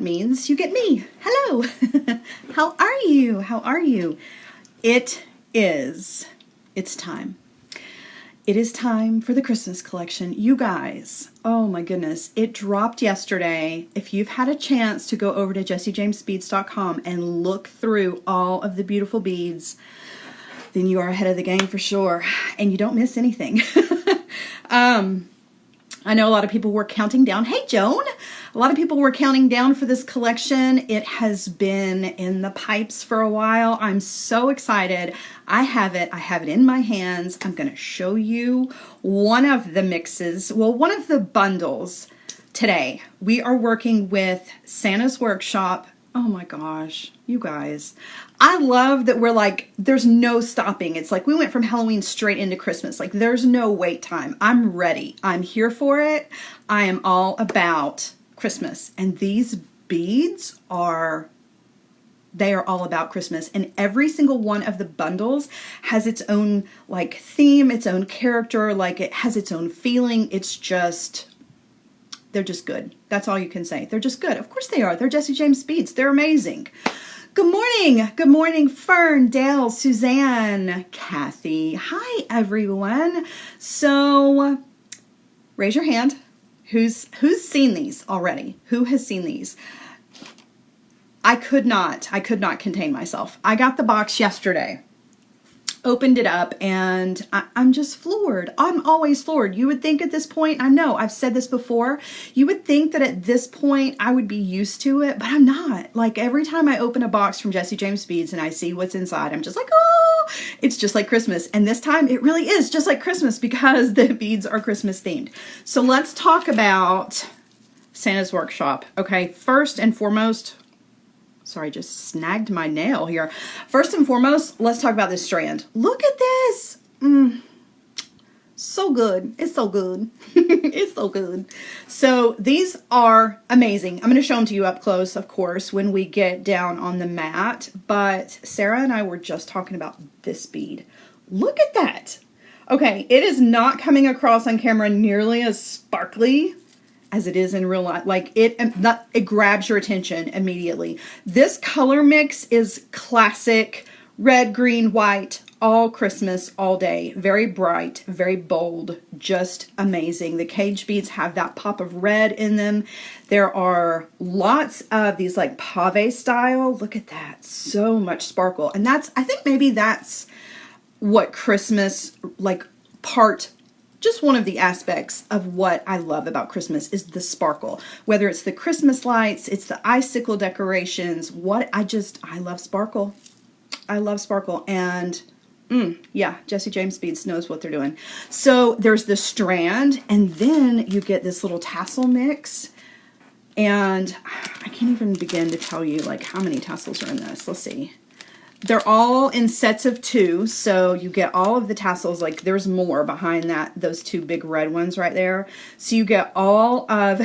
that means you get me. Hello. How are you? How are you? It's time. It is time for the Christmas collection. You guys, oh my goodness, it dropped yesterday. If you've had a chance to go over to jessiejamesbeads.com and look through all of the beautiful beads, then you are ahead of the game for sure, and you don't miss anything. I know a lot of people were counting down. Hey, Joan. A lot of people were counting down for this collection. It has been in the pipes for a while. I'm so excited. I have it in my hands. I'm going to show you one of the mixes, well, one of the bundles today. We are working with Santa's Workshop. Oh my gosh, you guys. I love that we're like, there's no stopping. It's like we went from Halloween straight into Christmas. Like there's no wait time. I'm ready. I'm here for it. I am all about Christmas. And these beads they are all about Christmas. And every single one of the bundles has its own like theme, its own character, like it has its own feeling. It's just, they're just good. That's all you can say. They're just good. Of course they are. They're Jessie James beads. They're amazing. Good morning. Good morning, Fern, Dale, Suzanne, Kathy. Hi, everyone. So raise your hand. Who's seen these already? Who has seen these? I could not contain myself. I got the box yesterday, opened it up, and I'm just floored. I'm always floored. You would think at this point, I know I've said this before, you would think that at this point I would be used to it, but I'm not. Like every time I open a box from Jessie James Beads and I see what's inside, I'm just like, oh, it's just like Christmas. And this time it really is just like Christmas because the beads are Christmas themed. So let's talk about Santa's Workshop. Okay, first and foremost, sorry, I just snagged my nail here. First and foremost, let's talk about this strand. Look at this. So good. It's so good. It's so good. So these are amazing. I'm going to show them to you up close, of course, when we get down on the mat. But Sarah and I were just talking about this bead. Look at that. Okay, it is not coming across on camera nearly as sparkly as it is in real life. Like it grabs your attention immediately. This color mix is classic red, green, white, all Christmas, all day. Very bright, very bold, just amazing. The cage beads have that pop of red in them. There are lots of these like pave style. Look at that, so much sparkle. And I think maybe that's what Christmas, like just one of the aspects of what I love about Christmas is the sparkle. Whether it's the Christmas lights, it's the icicle decorations, I love sparkle. I love sparkle. And yeah, Jessie James Beads knows what they're doing. So there's the strand, and then you get this little tassel mix. And I can't even begin to tell you like how many tassels are in this. Let's see. They're all in sets of 2, so you get all of the tassels. Like there's more behind those 2 big red ones right there. So you get all of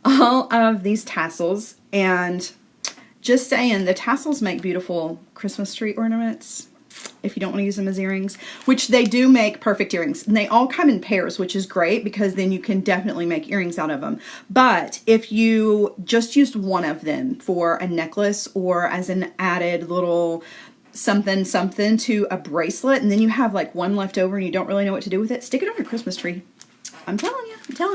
all of these tassels, and just saying, the tassels make beautiful Christmas tree ornaments if you don't want to use them as earrings, which they do make perfect earrings. And they all come in pairs, which is great because then you can definitely make earrings out of them. But if you just used one of them for a necklace or as an added little something something to a bracelet, and then you have like one left over and you don't really know what to do with it, stick it on your Christmas tree. I'm telling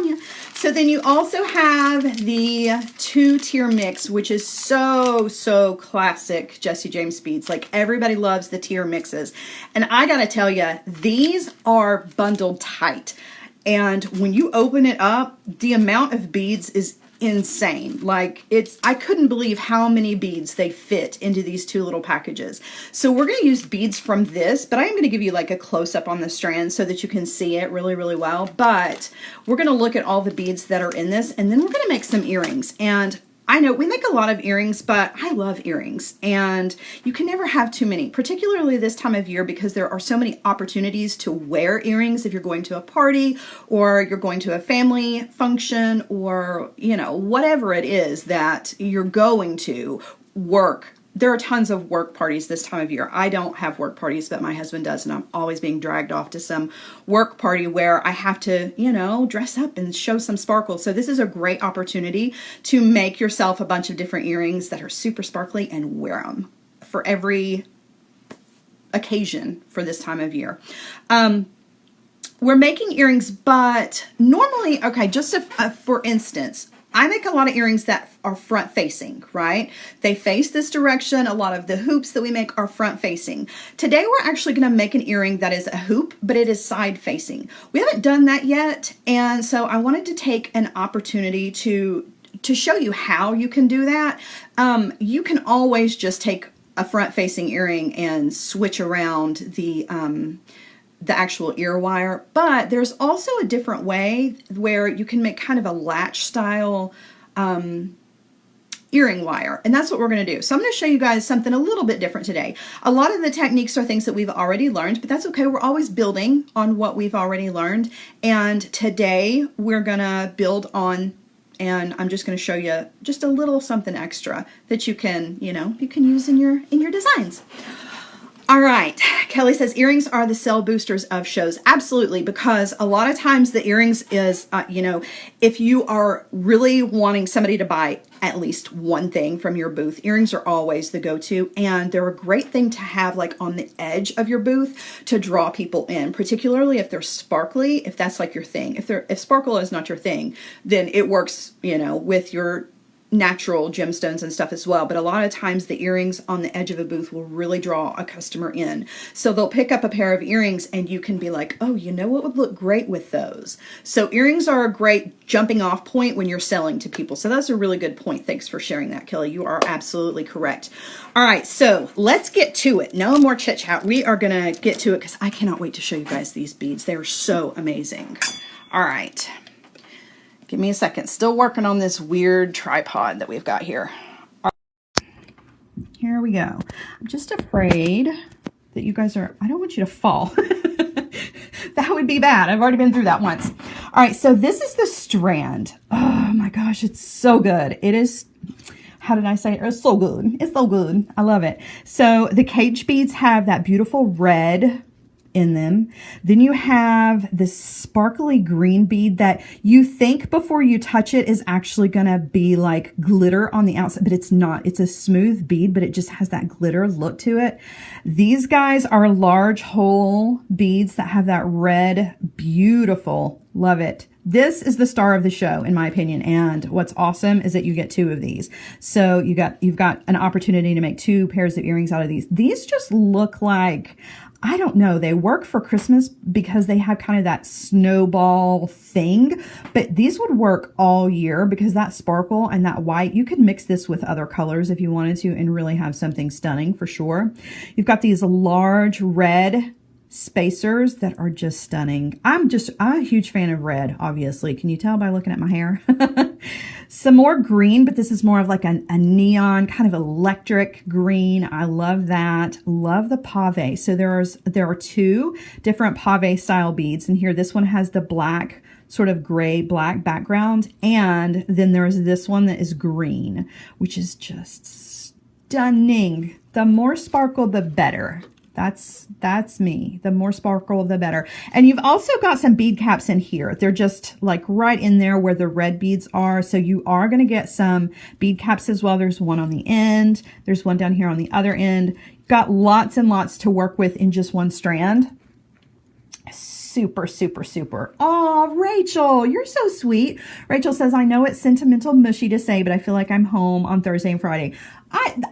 you. So then you also have the 2-tier mix, which is so classic Jessie James Beads. Like everybody loves the tier mixes. And I gotta tell you, these are bundled tight. And when you open it up, the amount of beads is insane. Like I couldn't believe how many beads they fit into these 2 little packages. So we're going to use beads from this, but I am going to give you like a close-up on the strand so that you can see it really, really well. But we're going to look at all the beads that are in this, and then we're going to make some earrings. And I know we make a lot of earrings, but I love earrings, and you can never have too many, particularly this time of year because there are so many opportunities to wear earrings if you're going to a party or you're going to a family function or, you know, whatever it is that you're going to, work, there are tons of work parties this time of year. I don't have work parties, but my husband does, and I'm always being dragged off to some work party where I have to, you know, dress up and show some sparkle. So this is a great opportunity to make yourself a bunch of different earrings that are super sparkly and wear them for every occasion for this time of year. We're making earrings, but normally, okay, just for instance, I make a lot of earrings that are front facing, right? They face this direction. A lot of the hoops that we make are front facing. Today, we're actually going to make an earring that is a hoop, but it is side facing. We haven't done that yet, and so I wanted to take an opportunity to show you how you can do that. You can always just take a front facing earring and switch around the actual ear wire, but there's also a different way where you can make kind of a latch style earring wire, and that's what we're going to do. So I'm going to show you guys something a little bit different today. A lot of the techniques are things that we've already learned, but that's okay. We're always building on what we've already learned, and today we're going to build on, and I'm just going to show you just a little something extra that you can, you know, you can use in your designs. All right, Kelly says earrings are the sell boosters of shows. Absolutely, because a lot of times the earrings is, you know, if you are really wanting somebody to buy at least one thing from your booth, earrings are always the go-to, and they're a great thing to have like on the edge of your booth to draw people in, particularly if they're sparkly, if that's like your thing. If sparkle is not your thing, then it works, you know, with your natural gemstones and stuff as well, but a lot of times the earrings on the edge of a booth will really draw a customer in. So they'll pick up a pair of earrings and you can be like, oh, you know what would look great with those? So earrings are a great jumping off point when you're selling to people. So that's a really good point. Thanks for sharing that, Kelly. You are absolutely correct. All right, so let's get to it. No more chit chat. We are gonna get to it because I cannot wait to show you guys these beads. They are so amazing. All right. Give me a second. Still working on this weird tripod that we've got here. All right. Here we go. I'm just afraid that you guys are, I don't want you to fall. That would be bad. I've already been through that once. All right, so this is the strand. Oh my gosh, it's so good. It is, how did I say it? It's so good. It's so good. I love it. So the cage beads have that beautiful red in them. Then you have this sparkly green bead that you think before you touch it is actually going to be like glitter on the outside, but it's not. It's a smooth bead, but it just has that glitter look to it. These guys are large hole beads that have that red, beautiful, love it. This is the star of the show, in my opinion. And what's awesome is that you get two of these. So you've got an opportunity to make two pairs of earrings out of these. These just look like, I don't know, they work for Christmas because they have kind of that snowball thing, but these would work all year because that sparkle and that white, you could mix this with other colors if you wanted to and really have something stunning for sure. You've got these large red spacers that are just stunning. I'm a huge fan of red, obviously. Can you tell by looking at my hair? Some more green, but this is more of like a neon kind of electric green. I love that. Love the pave. So there are two different pave style beads, and here this one has the black, sort of gray black background, and then there's this one that is green, which is just stunning. The more sparkle, the better. That's me. The more sparkle, the better. And you've also got some bead caps in here. They're just like right in there where the red beads are. So you are going to get some bead caps as well. There's one on the end. There's one down here on the other end. Got lots and lots to work with in just one strand. Super, super, super. Oh, Rachel, you're so sweet. Rachel says, I know it's sentimental mushy to say, but I feel like I'm home on Thursday and Friday.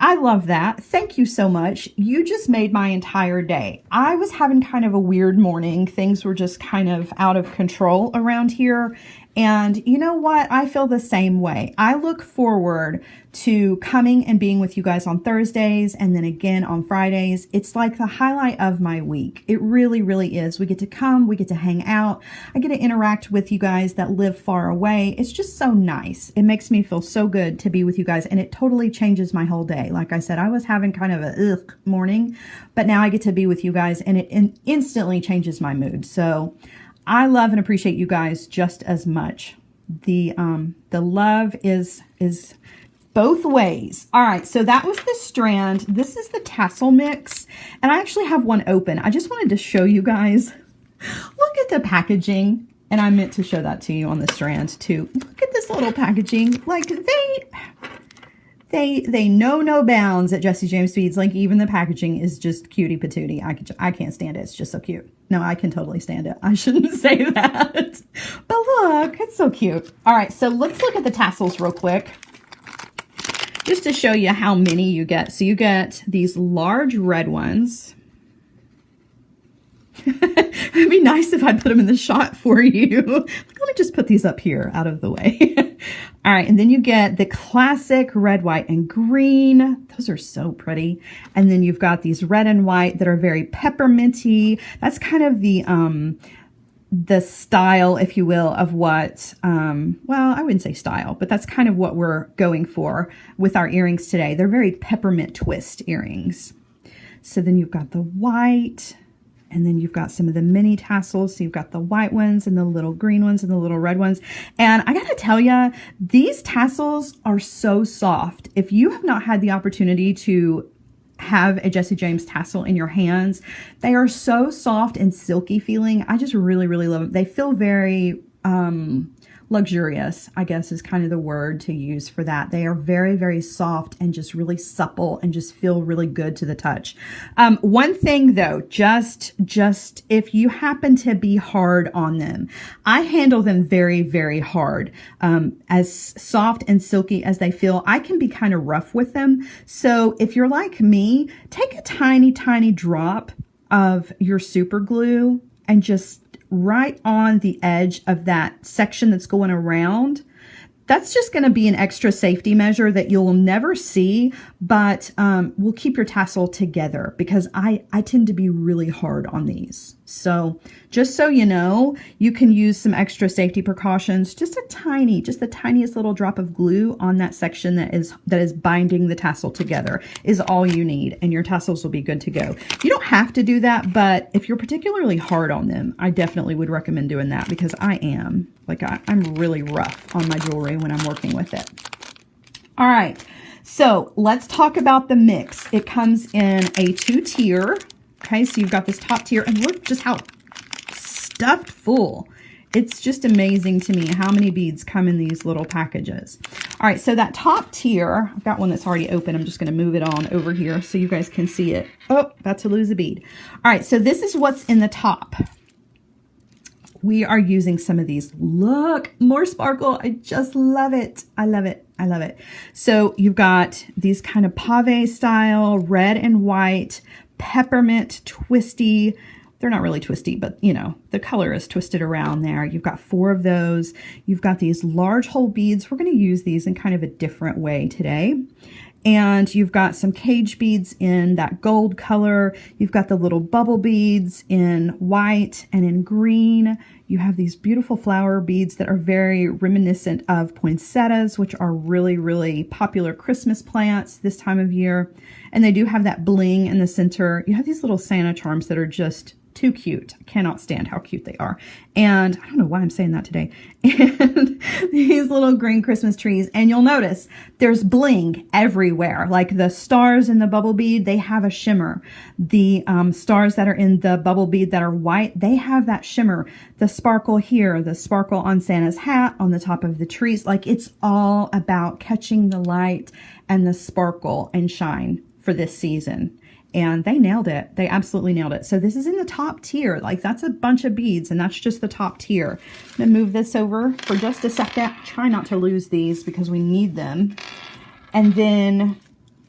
I love that. Thank you so much. You just made my entire day. I was having kind of a weird morning. Things were just kind of out of control around here. And you know what? I feel the same way. I look forward to coming and being with you guys on Thursdays and then again on Fridays. It's like the highlight of my week. It really, really is. We get to come, we get to hang out. I get to interact with you guys that live far away. It's just so nice. It makes me feel so good to be with you guys, and it totally changes my whole day. Like I said, I was having kind of a morning, but now I get to be with you guys and it instantly changes my mood. So I love and appreciate you guys just as much. The love is both ways. All right, so that was the strand. This is the tassel mix, and I actually have one open. I just wanted to show you guys. Look at the packaging, and I meant to show that to you on the strand too. Look at this little packaging. Like they know no bounds at Jessie James Beads. Like even the packaging is just cutie patootie. I can't stand it. It's just so cute. No, I can totally stand it. I shouldn't say that. But look, it's so cute. All right, so let's look at the tassels real quick, just to show you how many you get. So you get these large red ones. It'd be nice if I put them in the shot for you. Let me just put these up here out of the way. All right, and then you get the classic red, white, and green. Those are so pretty. And then you've got these red and white that are very pepperminty. That's kind of the style, if you will, of what, well, I wouldn't say style, but that's kind of what we're going for with our earrings today. They're very peppermint twist earrings. So then you've got the white, and then you've got some of the mini tassels. So you've got the white ones and the little green ones and the little red ones. And I gotta tell you, these tassels are so soft. If you have not had the opportunity to have a Jessie James tassel in your hands, they are so soft and silky feeling. I just really, really love them. They feel very luxurious, I guess is kind of the word to use for that. They are very, very soft and just really supple and just feel really good to the touch. One thing though, just if you happen to be hard on them, I handle them very, very hard. As soft and silky as they feel, I can be kind of rough with them. So if you're like me, take a tiny, tiny drop of your super glue and just right on the edge of that section that's going around. That's just going to be an extra safety measure that you'll never see, but will keep your tassel together, because I tend to be really hard on these. So just so you know, you can use some extra safety precautions, just the tiniest little drop of glue on that section that is binding the tassel together is all you need, and your tassels will be good to go. You don't have to do that, but if you're particularly hard on them, I definitely would recommend doing that, because I am. Like I'm really rough on my jewelry when I'm working with it. All right, so let's talk about the mix. It comes in a 2-tier. Okay, so you've got this top tier, and look just how stuffed full. It's just amazing to me how many beads come in these little packages. All right, so that top tier, I've got one that's already open. I'm just going to move it on over here so you guys can see it. Oh, about to lose a bead. All right, so this is what's in the top. We are using some of these. Look, more sparkle. I just love it. I love it. I love it. So you've got these kind of pave style, red and white, peppermint twisty. They're not really twisty, but you know, the color is twisted around there. You've got 4 of those. You've got these large hole beads. We're going to use these in kind of a different way today. And you've got some cage beads in that gold color. You've got the little bubble beads in white and in green. You have these beautiful flower beads that are very reminiscent of poinsettias, which are really, really popular Christmas plants this time of year. And they do have that bling in the center. You have these little Santa charms that are just too cute. I cannot stand how cute they are. And I don't know why I'm saying that today. And these little green Christmas trees. And you'll notice there's bling everywhere. Like the stars in the bubble bead, they have a shimmer. The stars that are in the bubble bead that are white, they have that shimmer. The sparkle here, the sparkle on Santa's hat, on the top of the trees. Like it's all about catching the light and the sparkle and shine for this season. And they nailed it. They absolutely nailed it. So this is in the top tier. Like that's a bunch of beads, and that's just the top tier. I'm gonna move this over for just a second. Try not to lose these because we need them. And then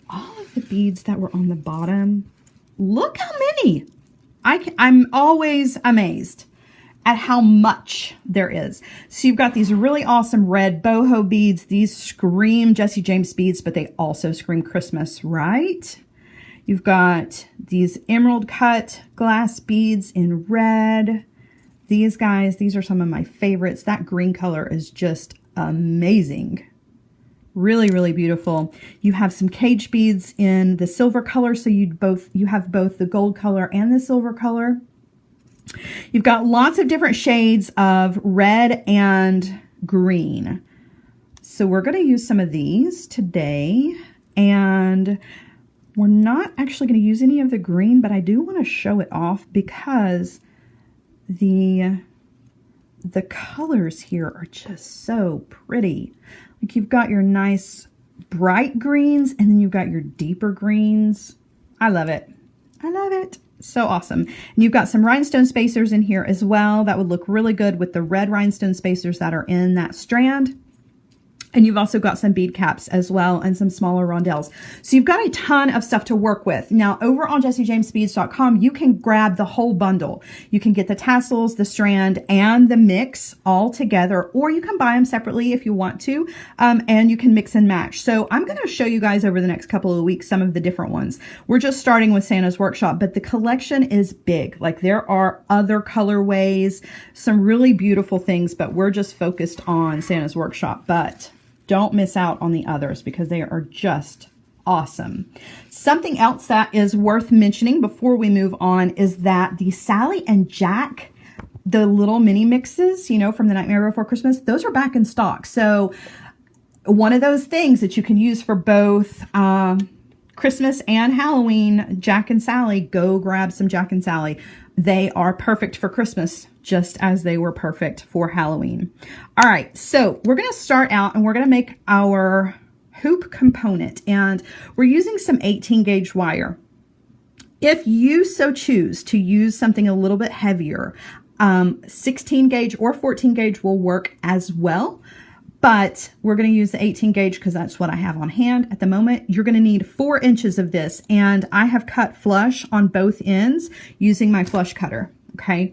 all of the beads that were on the bottom. Look how many. I'm always amazed at how much there is. So you've got these really awesome red boho beads. These scream Jessie James beads, but they also scream Christmas, right? You've got these emerald cut glass beads in red. These guys, these are some of my favorites. That green color is just amazing. Really, really beautiful. You have some cage beads in the silver color, so you have both the gold color and the silver color. You've got lots of different shades of red and green. So we're going to use some of these today, and we're not actually going to use any of the green, but I do want to show it off because the colors here are just so pretty. Like you've got your nice bright greens and then you've got your deeper greens. I love it. I love it. So awesome. And you've got some rhinestone spacers in here as well. That would look really good with the red rhinestone spacers that are in that strand. And you've also got some bead caps as well and some smaller rondelles. So you've got a ton of stuff to work with. Now over on jessiejamesbeads.com, you can grab the whole bundle. You can get the tassels, the strand, and the mix all together, or you can buy them separately if you want to, and you can mix and match. So I'm going to show you guys over the next couple of weeks some of the different ones. We're just starting with Santa's Workshop, but the collection is big. Like there are other colorways, some really beautiful things, but we're just focused on Santa's Workshop. But don't miss out on the others because they are just awesome. Something else that is worth mentioning before we move on is that the Sally and Jack, the little mini mixes, you know, from the Nightmare Before Christmas, those are back in stock. So one of those things that you can use for both Christmas and Halloween, Jack and Sally, go grab some Jack and Sally. They are perfect for Christmas, just as they were perfect for Halloween. All right, so we're going to start out and we're going to make our hoop component, and we're using some 18 gauge wire. If you so choose to use something a little bit heavier, 16 gauge or 14 gauge will work as well. But we're going to use the 18 gauge because that's what I have on hand at the moment. You're going to need 4 inches of this, and I have cut flush on both ends using my flush cutter. Okay.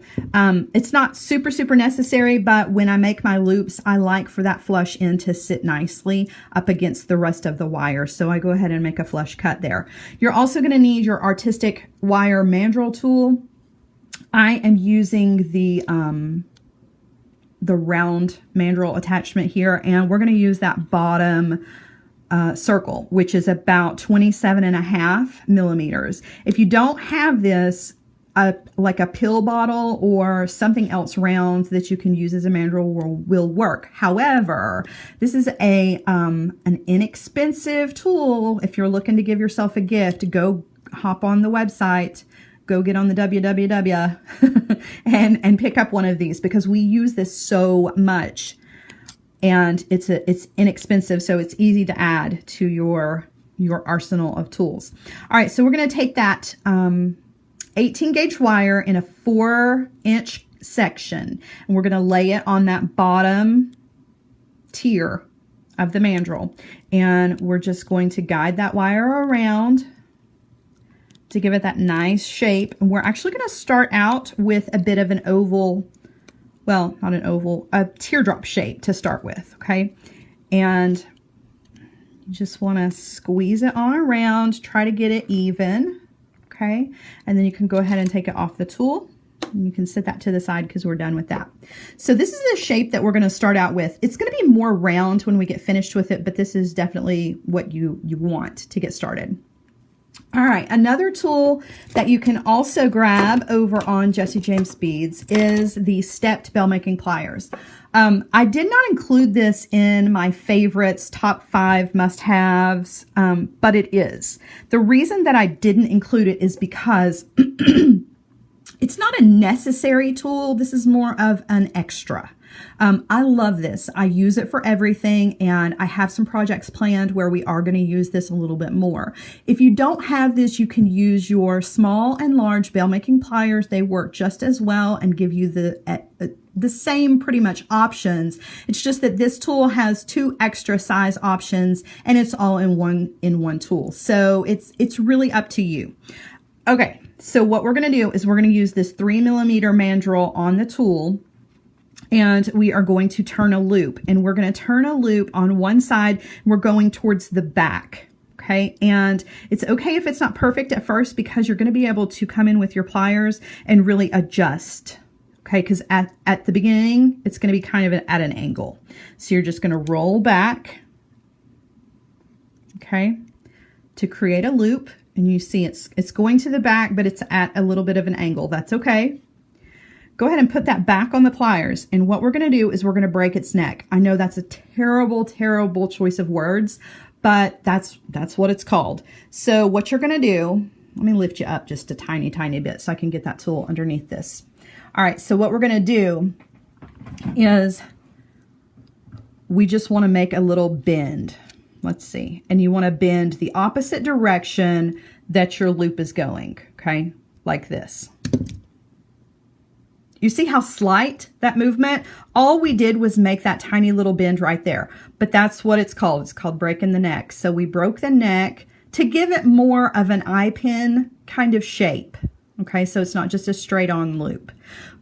It's not super necessary, but when I make my loops, I like for that flush end to sit nicely up against the rest of the wire. So I go ahead and make a flush cut there. You're also going to need your artistic wire mandrel tool. I am using the round mandrel attachment here, and we're going to use that bottom circle, which is about 27.5 millimeters. If you don't have this, like a pill bottle or something else round that you can use as a mandrel will work. However, this is an inexpensive tool. If you're looking to give yourself a gift, go hop on the website, go get on the www and pick up one of these, because we use this so much, and it's inexpensive, so it's easy to add to your arsenal of tools. All right, so we're going to take that 18 gauge wire in a 4-inch section, and we're going to lay it on that bottom tier of the mandrel, and we're just going to guide that wire around to give it that nice shape. And we're actually going to start out with a bit of an oval, well, not an oval, a teardrop shape to start with, okay? And you just want to squeeze it on around, try to get it even, okay? And then you can go ahead and take it off the tool, and you can set that to the side because we're done with that. So this is the shape that we're going to start out with. It's going to be more round when we get finished with it, but this is definitely what you want to get started. All right, another tool that you can also grab over on Jessie James Beads is the stepped bell making pliers. I did not include this in my favorites, top 5 must-haves, but it is. The reason that I didn't include it is because it's not a necessary tool. This is more of an extra. I love this. I use it for everything, and I have some projects planned where we are going to use this a little bit more. If you don't have this, you can use your small and large bell making pliers. They work just as well and give you the same pretty much options. It's just that this tool has 2 extra size options, and it's all in one tool. So it's really up to you. Okay, so what we're going to do is we're going to use this 3mm mandrel on the tool, and we are going to turn a loop, and we're going to turn a loop on one side. We're going towards the back. Okay. And it's okay if it's not perfect at first, because you're going to be able to come in with your pliers and really adjust. Okay. Because at the beginning, it's going to be kind of at an angle. So you're just going to roll back. Okay. To create a loop. And you see it's going to the back, but it's at a little bit of an angle. That's okay. go ahead and put that back on the pliers. And what we're going to do is we're going to break its neck. I know that's a terrible, terrible choice of words, but that's what it's called. So what you're going to do, let me lift you up just a tiny, tiny bit so I can get that tool underneath this. All right, so what we're going to do is we just want to make a little bend. Let's see. And you want to bend the opposite direction that your loop is going, okay? Like this. You see how slight that movement? All we did was make that tiny little bend right there. But that's what it's called. It's called breaking the neck. So we broke the neck to give it more of an eye pin kind of shape. Okay, so it's not just a straight on loop.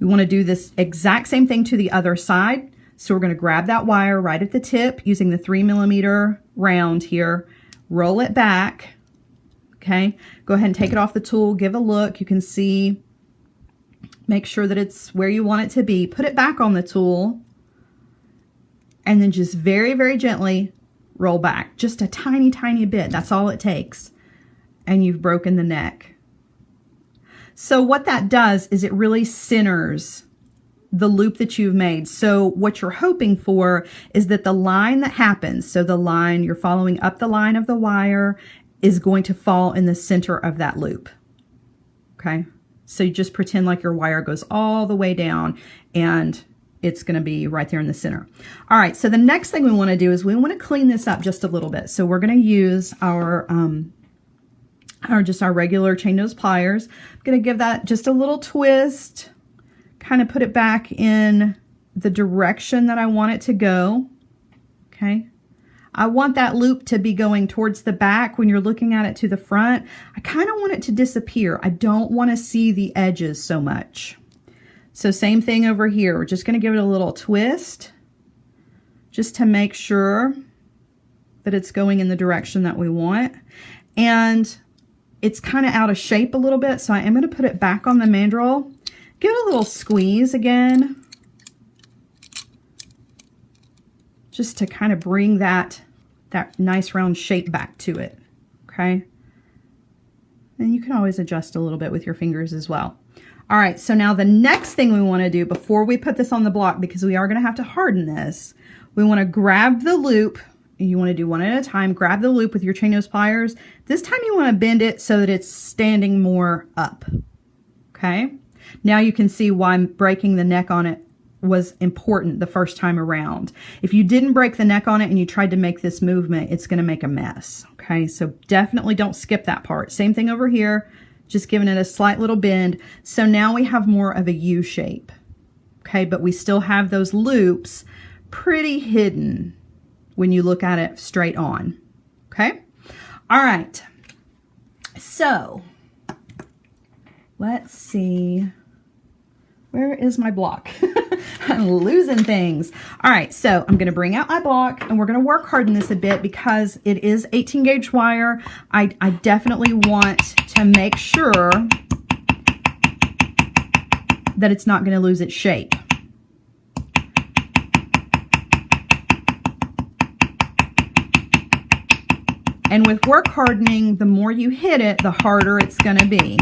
We want to do this exact same thing to the other side. So we're going to grab that wire right at the tip using the 3mm round here, roll it back. Okay, go ahead and take it off the tool, give a look. You can see, make sure that it's where you want it to be. Put it back on the tool and then just very, very gently roll back. Just a tiny, tiny bit. That's all it takes. And you've broken the neck. So what that does is it really centers the loop that you've made. So what you're hoping for is that the line that happens, so the line, you're following up the line of the wire, is going to fall in the center of that loop. Okay? So you just pretend like your wire goes all the way down and it's going to be right there in the center. All right, so the next thing we want to do is we want to clean this up just a little bit. So we're going to use our regular chain nose pliers. I'm going to give that just a little twist, kind of put it back in the direction that I want it to go. Okay. I want that loop to be going towards the back when you're looking at it to the front. I kind of want it to disappear. I don't want to see the edges so much. So same thing over here. We're just going to give it a little twist just to make sure that it's going in the direction that we want. And it's kind of out of shape a little bit, so I am going to put it back on the mandrel. Give it a little squeeze again, just to kind of bring that nice round shape back to it, okay? And you can always adjust a little bit with your fingers as well. All right, so now the next thing we want to do before we put this on the block, because we are going to have to harden this, we want to grab the loop. You want to do one at a time. Grab the loop with your chain nose pliers. This time you want to bend it so that it's standing more up, okay? Now you can see why breaking the neck on it was important the first time around. If you didn't break the neck on it and you tried to make this movement, it's going to make a mess, okay? So definitely don't skip that part. Same thing over here, just giving it a slight little bend. So now we have more of a U shape, okay? But we still have those loops pretty hidden when you look at it straight on, okay? All right, so let's see. Where is my block? I'm losing things. All right, so I'm going to bring out my block and we're going to work harden this a bit because it is 18 gauge wire. I definitely want to make sure that it's not going to lose its shape. And with work hardening, the more you hit it, the harder it's going to be.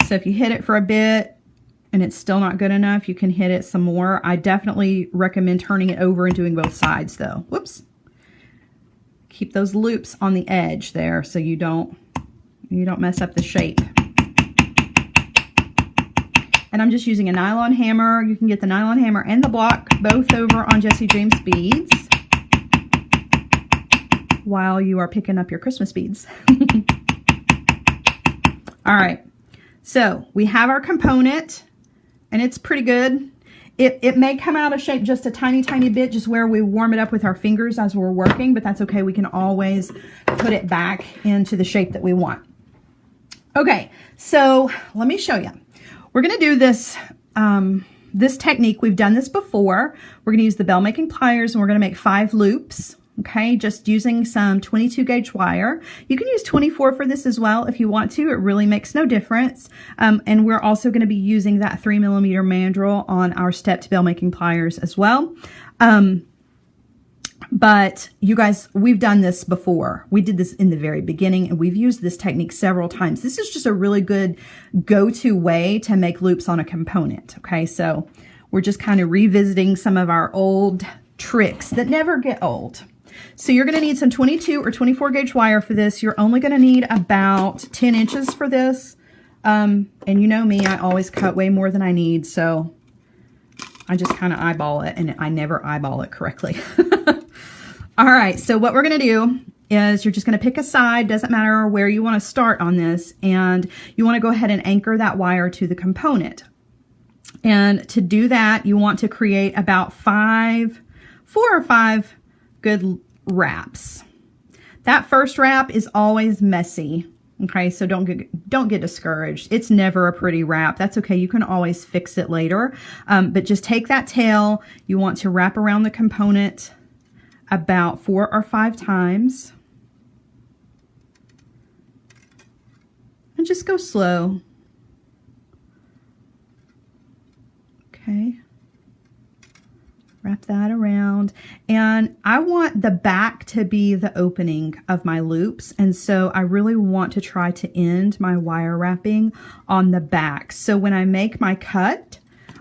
So if you hit it for a bit and it's still not good enough, you can hit it some more. I definitely recommend turning it over and doing both sides though. Whoops. Keep those loops on the edge there so you don't mess up the shape. And I'm just using a nylon hammer. You can get the nylon hammer and the block both over on Jesse James Beads while you are picking up your Christmas beads. All right. So we have our component and it's pretty good. It may come out of shape just a tiny, tiny bit, just where we warm it up with our fingers as we're working, but that's okay. We can always put it back into the shape that we want. Okay, so let me show you. We're going to do this, this technique. We've done this before. We're going to use the bell making pliers and we're going to make 5 loops. Okay, just using some 22 gauge wire. You can use 24 for this as well if you want to. It really makes no difference. And we're also going to be using that 3mm mandrel on our stepped bell making pliers as well. But you guys, we've done this before. We did this in the very beginning, and we've used this technique several times. This is just a really good go-to way to make loops on a component. Okay, so we're just kind of revisiting some of our old tricks that never get old. So you're going to need some 22 or 24 gauge wire for this. You're only going to need about 10 inches for this. And you know me, I always cut way more than I need. So I just kind of eyeball it, and I never eyeball it correctly. All right, so what we're going to do is you're just going to pick a side, doesn't matter where you want to start on this, and you want to go ahead and anchor that wire to the component. And to do that, you want to create about 4 or 5 good wraps. That first wrap is always messy. Okay, so don't get discouraged. It's never a pretty wrap. That's okay. You can always fix it later. But just take that tail. You want to wrap around the component about 4 or 5 times. And just go slow. Okay. Wrap that around. And I want the back to be the opening of my loops. And so I really want to try to end my wire wrapping on the back. So when I make my cut,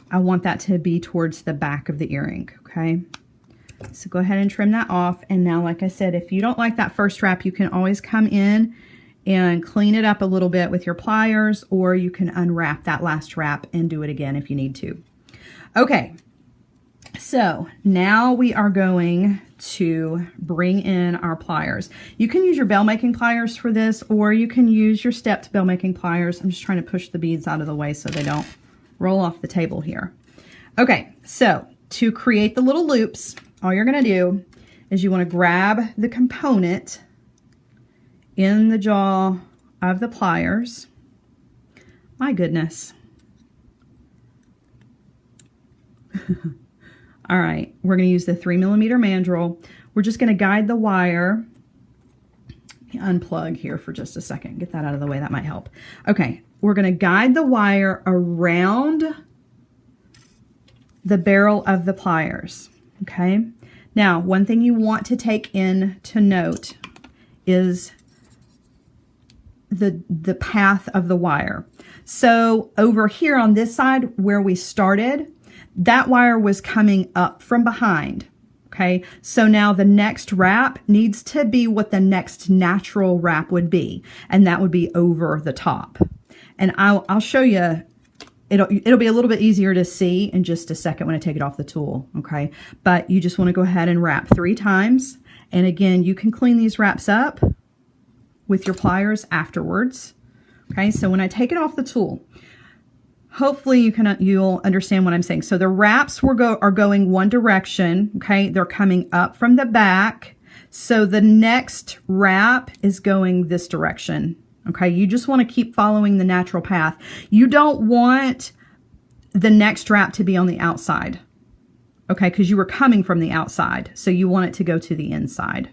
I want that to be towards the back of the earring. Okay. So go ahead and trim that off. And now, like I said, if you don't like that first wrap, you can always come in and clean it up a little bit with your pliers, or you can unwrap that last wrap and do it again if you need to. Okay. So now we are going to bring in our pliers. You can use your bell making pliers for this, or you can use your stepped bell making pliers. I'm just trying to push the beads out of the way so they don't roll off the table here. Okay, so to create the little loops, all you're going to do is you want to grab the component in the jaw of the pliers. My goodness. All right, we're going to use the 3mm mandrel. We're just going to guide the wire. Unplug here for just a second. Get that out of the way. That might help. Okay, we're going to guide the wire around the barrel of the pliers. Okay. Now, one thing you want to take in to note is the path of the wire. So over here on this side where we started, that wire was coming up from behind. Okay, so now the next wrap needs to be what the next natural wrap would be, and that would be over the top. And I'll show you. It'll be a little bit easier to see in just a second when I take it off the tool. Okay, but you just want to go ahead and wrap 3 times. And again, you can clean these wraps up with your pliers afterwards. Okay, so when I take it off the tool, hopefully you'll understand what I'm saying. So the wraps are going one direction. Okay, they're coming up from the back. So the next wrap is going this direction. Okay, you just want to keep following the natural path. You don't want the next wrap to be on the outside. Okay, because you were coming from the outside. So you want it to go to the inside.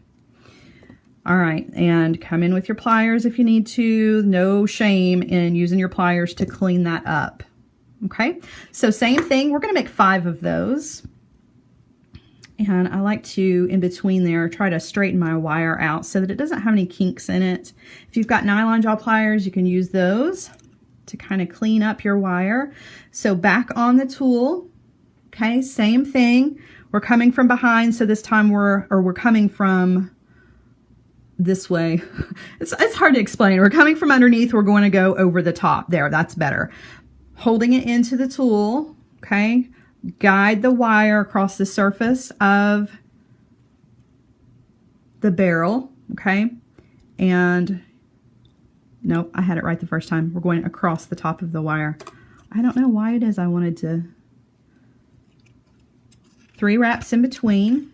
All right, and come in with your pliers if you need to. No shame in using your pliers to clean that up. Okay, so same thing. We're going to make 5 of those. And I like to, in between there, try to straighten my wire out so that it doesn't have any kinks in it. If you've got nylon jaw pliers, you can use those to kind of clean up your wire. So back on the tool, okay, same thing. We're coming from behind, so this time we're coming from this way. It's hard to explain. We're coming from underneath, we're going to go over the top. There, that's better. Holding it into the tool, okay? Guide the wire across the surface of the barrel, okay? And nope, I had it right the first time. We're going across the top of the wire. I don't know why it is I wanted to. 3 wraps in between,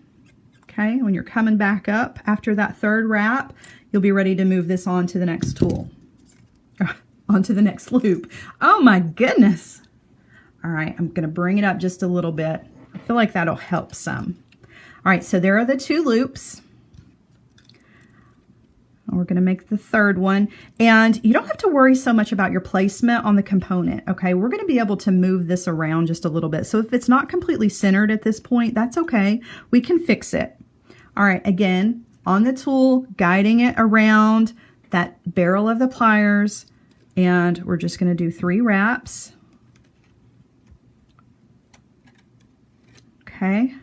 okay? When you're coming back up after that 3rd wrap, you'll be ready to move this on to the next tool, onto the next loop. Oh my goodness. All right, I'm going to bring it up just a little bit. I feel like that'll help some. All right, so there are the 2 loops. We're going to make the 3rd one. And you don't have to worry so much about your placement on the component, okay? We're going to be able to move this around just a little bit. So if it's not completely centered at this point, that's okay. We can fix it. All right, again, on the tool, guiding it around that barrel of the pliers, and we're just going to do 3 wraps. Okay.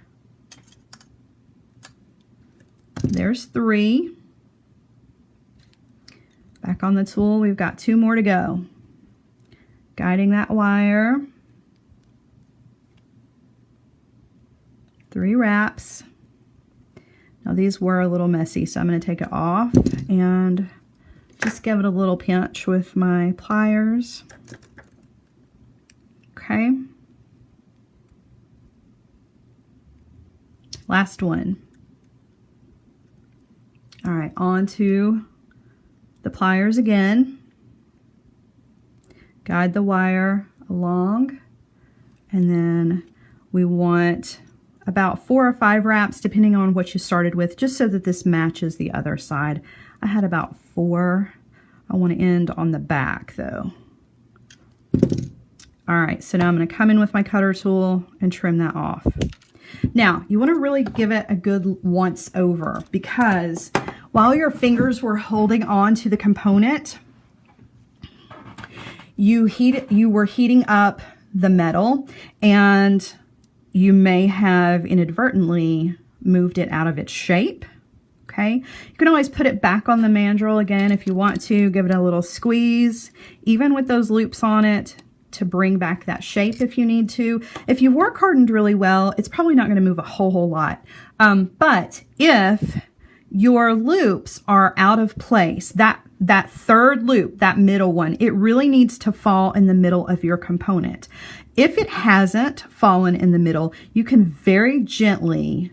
There's 3. Back on the tool, we've got 2 more to go. Guiding that wire. 3 wraps. Now these were a little messy, so I'm going to take it off and just give it a little pinch with my pliers. Okay. Last one. All right, on to the pliers again. Guide the wire along, and then we want about 4 or 5 wraps depending on what you started with, just so that this matches the other side. I had about 4. I want to end on the back though. All right, so now I'm going to come in with my cutter tool and trim that off. Now, you want to really give it a good once over, because while your fingers were holding on to the component, you were heating up the metal, and you may have inadvertently moved it out of its shape. Okay, you can always put it back on the mandrel again if you want to. Give it a little squeeze, even with those loops on it, to bring back that shape if you need to. If you work hardened really well, it's probably not going to move a whole lot. But if your loops are out of place, that third loop, that middle one, it really needs to fall in the middle of your component. If it hasn't fallen in the middle, you can very gently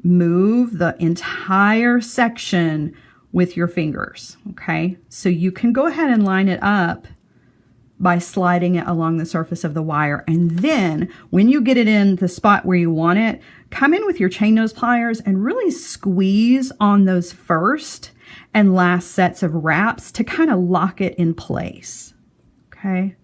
move the entire section with your fingers, okay? So you can go ahead and line it up by sliding it along the surface of the wire. And then when you get it in the spot where you want it, come in with your chain nose pliers and really squeeze on those first and last sets of wraps to kind of lock it in place. Okay.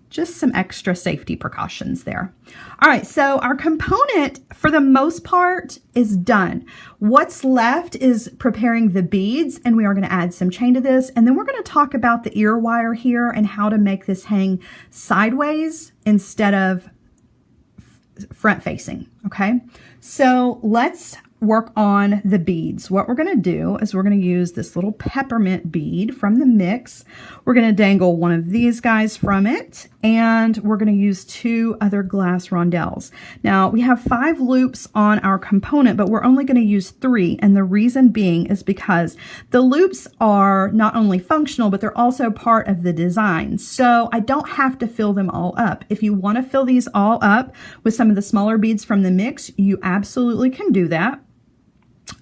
Just some extra safety precautions there. All right, so our component for the most part is done. What's left is preparing the beads, and we are going to add some chain to this, and then we're going to talk about the ear wire here and how to make this hang sideways instead of front facing, okay? So let's work on the beads. What we're going to do is we're going to use this little peppermint bead from the mix. We're going to dangle one of these guys from it, and we're going to use 2 other glass rondelles. Now we have 5 loops on our component, but we're only going to use 3, and the reason being is because the loops are not only functional, but they're also part of the design. So I don't have to fill them all up. If you want to fill these all up with some of the smaller beads from the mix, you absolutely can do that.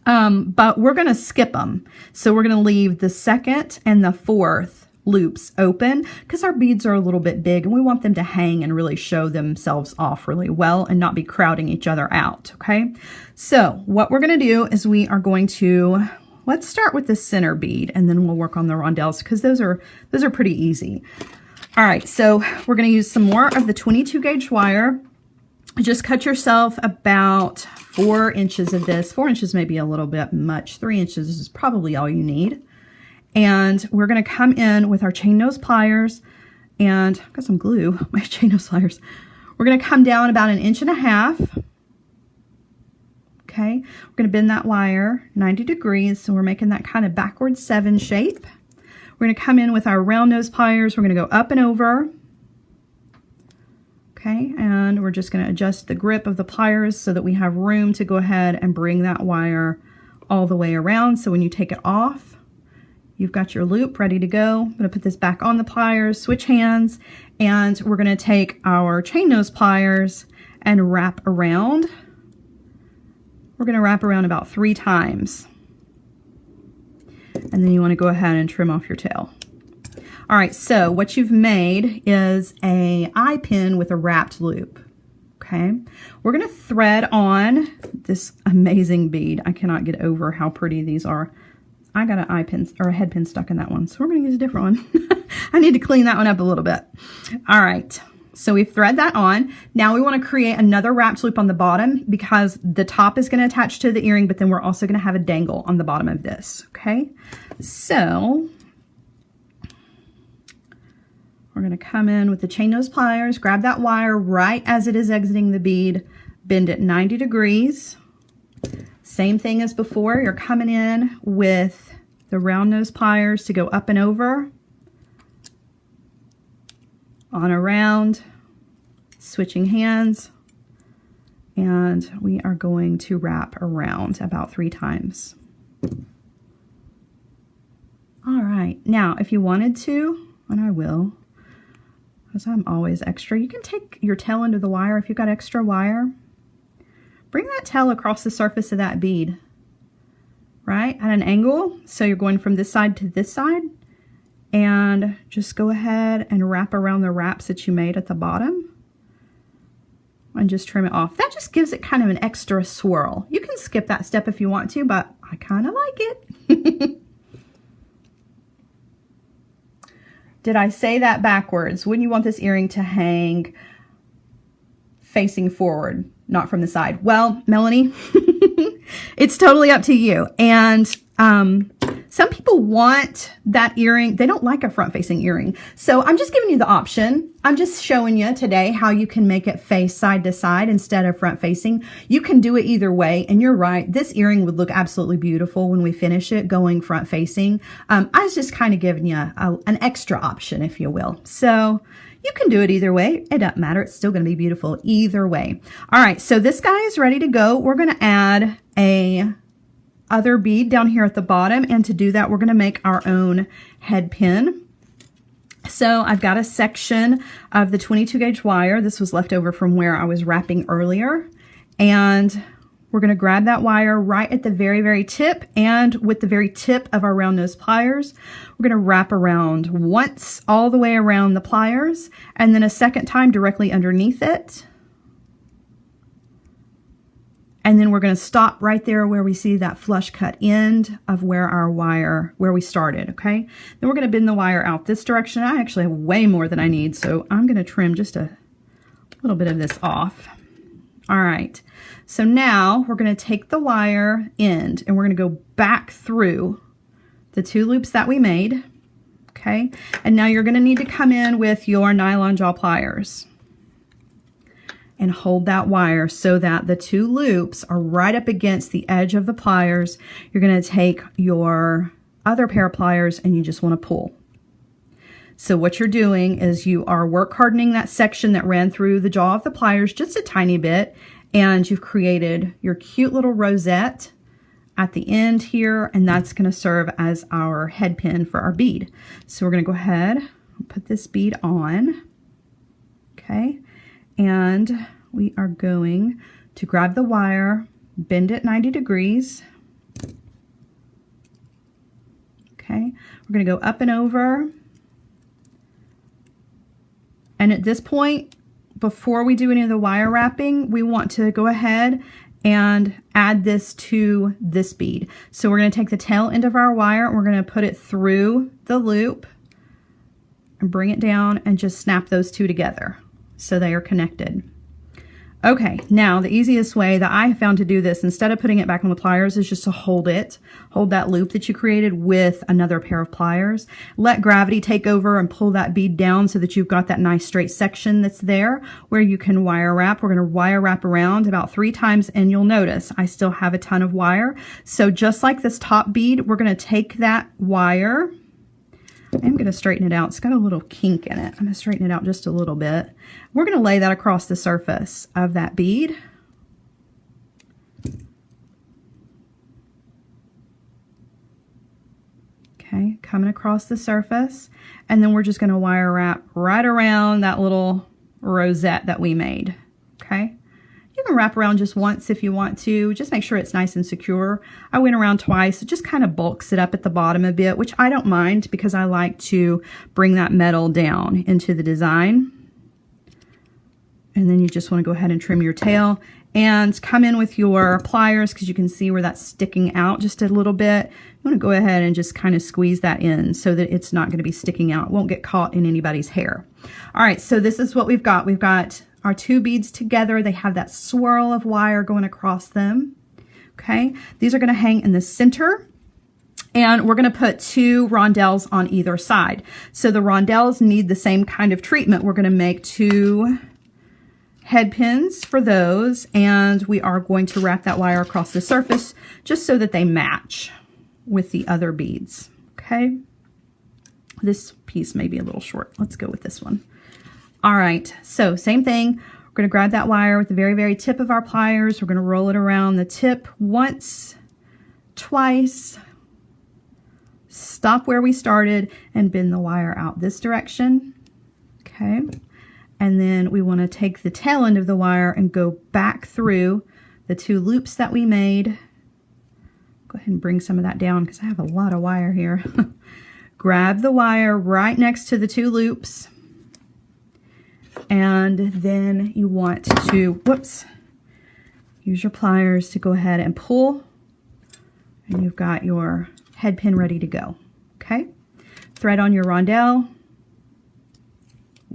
But we're going to skip them. So we're going to leave the 2nd and the 4th loops open because our beads are a little bit big and we want them to hang and really show themselves off really well and not be crowding each other out. Okay. So what we're going to do is we are going to, let's start with the center bead and then we'll work on the rondelles because those are pretty easy. All right. So we're going to use some more of the 22 gauge wire. Just cut yourself about 4 inches of this. 4 inches may be a little bit much. 3 inches is probably all you need. And we're going to come in with our chain nose pliers, and I've got some glue, my chain nose pliers. We're going to come down about 1.5 inches. Okay, we're going to bend that wire 90 degrees, so we're making that kind of backward 7 shape. We're going to come in with our round nose pliers. We're going to go up and over. Okay, and we're just going to adjust the grip of the pliers so that we have room to go ahead and bring that wire all the way around. So when you take it off, you've got your loop ready to go. I'm going to put this back on the pliers, switch hands, and we're going to take our chain nose pliers and wrap around. We're going to wrap around about 3 times. And then you want to go ahead and trim off your tail. All right, so what you've made is a eye pin with a wrapped loop, okay? We're gonna thread on this amazing bead. I cannot get over how pretty these are. I got an eye pin or a head pin stuck in that one, so we're gonna use a different one. I need to clean that one up a little bit. All right, So we've thread that on. Now we want to create another wrapped loop on the bottom because the top is going to attach to the earring, but then we're also going to have a dangle on the bottom of this. Okay, so we're going to come in with the chain nose pliers, grab that wire right as it is exiting the bead, bend it 90 degrees. Same thing as before, you're coming in with the round nose pliers to go up and over, on around, switching hands, and we are going to wrap around about 3 times. All right, now if you wanted to, and I will, because I'm always extra, you can take your tail into the wire if you've got extra wire. Bring that tail across the surface of that bead, right, at an angle, so you're going from this side to this side, and just go ahead and wrap around the wraps that you made at the bottom and just trim it off. That just gives it kind of an extra swirl. You can skip that step if you want to, but I kind of like it. Did I say that backwards? Wouldn't you want this earring to hang facing forward, not from the side? Well, Melanie, it's totally up to you. And some people want that earring. They don't like a front-facing earring. So I'm just giving you the option. I'm just showing you today how you can make it face side to side instead of front-facing. You can do it either way. And you're right. This earring would look absolutely beautiful when we finish it going front-facing. I was just kind of giving you an extra option, if you will. So you can do it either way. It doesn't matter. It's still going to be beautiful either way. All right. So this guy is ready to go. We're going to add a other bead down here at the bottom, and to do that we're going to make our own head pin. So I've got a section of the 22 gauge wire. This was left over from where I was wrapping earlier, and we're going to grab that wire right at the very tip, and with the very tip of our round nose pliers we're going to wrap around once all the way around the pliers, and then a second time directly underneath it. And then we're going to stop right there where we see that flush cut end of where our wire, where we started, okay? Then we're going to bend the wire out this direction. I actually have way more than I need, so I'm going to trim just a little bit of this off. All right, so now we're going to take the wire end and we're going to go back through the 2 loops that we made, okay? And now you're going to need to come in with your nylon jaw pliers and hold that wire so that the 2 loops are right up against the edge of the pliers. You're going to take your other pair of pliers and you just want to pull. So what you're doing is you are work hardening that section that ran through the jaw of the pliers just a tiny bit, and you've created your cute little rosette at the end here, and that's going to serve as our head pin for our bead. So we're going to go ahead and put this bead on, okay? And we are going to grab the wire, bend it 90 degrees. Okay, we're going to go up and over. And at this point, before we do any of the wire wrapping, we want to go ahead and add this to this bead. So we're going to take the tail end of our wire and we're going to put it through the loop and bring it down and just snap those 2 together so they are connected. Okay, now the easiest way that I have found to do this, instead of putting it back on the pliers, is just to hold that loop that you created with another pair of pliers. Let gravity take over and pull that bead down so that you've got that nice straight section that's there where you can wire wrap. We're going to wire wrap around about 3 times, and you'll notice I still have a ton of wire. So just like this top bead, we're going to take that wire. I'm going to straighten it out. It's got a little kink in it. I'm going to straighten it out just a little bit. We're going to lay that across the surface of that bead. Okay, coming across the surface. And then we're just going to wire wrap right around that little rosette that we made. Okay. You can wrap around just once if you want to. Just make sure it's nice and secure. I went around twice. It just kind of bulks it up at the bottom a bit, which I don't mind because I like to bring that metal down into the design. And then you just want to go ahead and trim your tail and come in with your pliers, because you can see where that's sticking out just a little bit. You want to go ahead and just kind of squeeze that in so that it's not going to be sticking out. It won't get caught in anybody's hair. All right, so this is what we've got. We've got our two beads together. They have that swirl of wire going across them. Okay, these are going to hang in the center. And we're going to put two rondelles on either side. So the rondelles need the same kind of treatment. We're going to make two head pins for those, and we are going to wrap that wire across the surface just so that they match with the other beads. Okay, this piece may be a little short. Let's go with this one. All right, so same thing. We're going to grab that wire with the very, very tip of our pliers. We're going to roll it around the tip once, twice, stop where we started, and bend the wire out this direction. Okay. And then we want to take the tail end of the wire and go back through the two loops that we made. Go ahead and bring some of that down because I have a lot of wire here. Grab the wire right next to the two loops. And then you want to, whoops, use your pliers to go ahead and pull. And you've got your head pin ready to go. Okay. Thread on your rondelle.